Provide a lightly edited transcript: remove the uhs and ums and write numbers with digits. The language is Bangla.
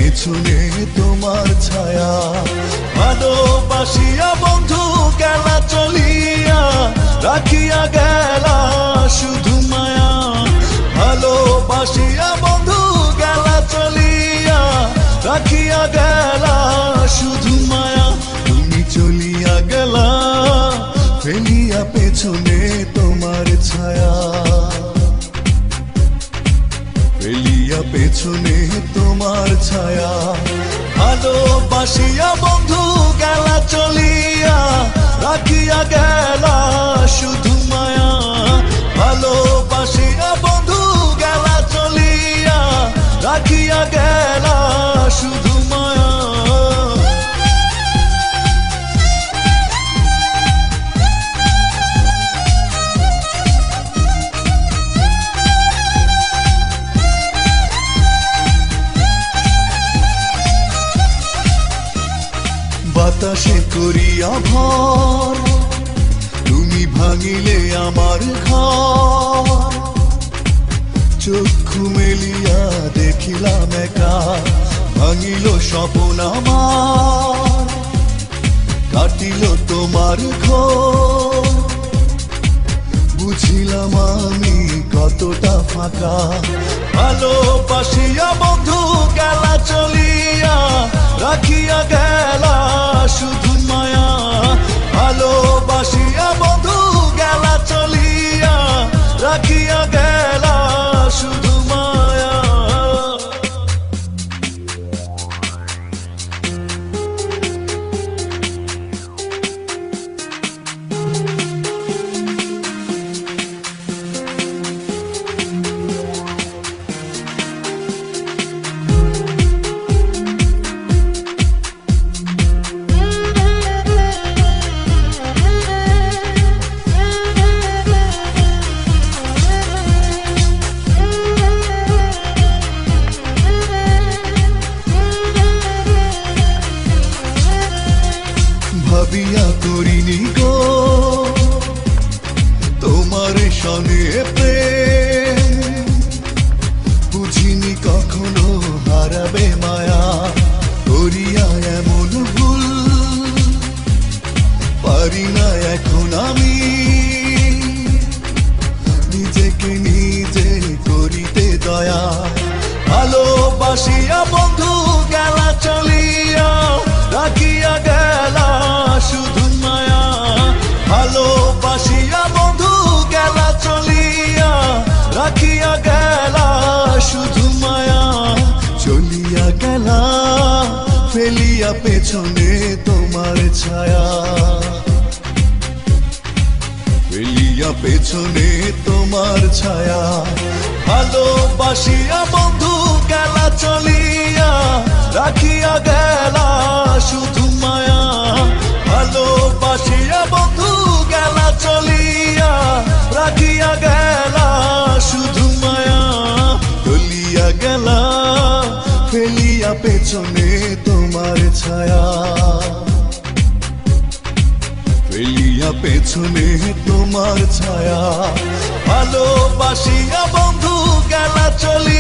পেছনে তোমার ছায়া। ভালোবাসিয়া বন্ধু গেলা চলিয়া, রাখিয়া গেলা শুধু মায়া। ভালোবাসিয়া বন্ধু গেলা চলিয়া, রাখিয়া গেলা শুধু মায়া। তুমি চলিয়া গেলা ফেলিয়া পেছনে তোমার ছায়া, ফেলিয়া পেছনে তোমার ছায়া। ভালোবাসিয়া বন্ধু গেলা চলিয়া, রাখিয়া গেলা শুধু মায়া। ভালোবাসিয়া বন্ধু গেলা চলিয়া, রাখিয়া গেলা শুধু মায়া। বাতাসে করিয়া ভর, তুমি ভাঙিলে আমার ঘর। চক্ষু মেলিয়া দেখিলাম একা, ভাঙিল স্বপ্ন আমার। কাটিল তোমার ঘর, বুঝিলাম আমি কতটা ফাঁকা। ভালোবাসিয়া বন্ধু গেলা চলিয়া, রাখিয়া গেলা শুধু মায়া। ভালোবাসিয়া বন্ধু গেলা চলিয়া, রাখিয়া গেলা শুধু মায়া। ভাবিয়া করিনি গো তোমার সনে প্রেম, বুঝিনি কখনো হারাবে মায়া। করিয়া এমন ভুল পারি না এখন আমি, নিজেকে নিজে করিতে দয়া। ভালোবাসিয়া বন্ধু গেলা চলিয়া, রাখিয়া গেলা শুধু মায়া। ভালোবাসিয়া বন্ধু গেলা চলিয়া, রাখিয়া গেলা শুধু মায়া। চলিয়া গেলা ফেলিয়া পেছনে তোমার ছায়া, ফেলিয়া পেছনে তোমার ছায়া। ভালোবাসিয়া বন্ধু গেলা চলিয়া, রাখিয়া গেলা শুধু মায়া। ভালোবাসিয়া বন্ধু গেলা চলিয়া, রাখিয়া গেলা শুধু মায়া। চলিয়া গেলা ফেলিয়া পেছনে তোমার ছায়া, ফেলিয়া পেছনে তোমার ছায়া। ভালোবাসিয়া বন্ধু গেলা চলিয়া,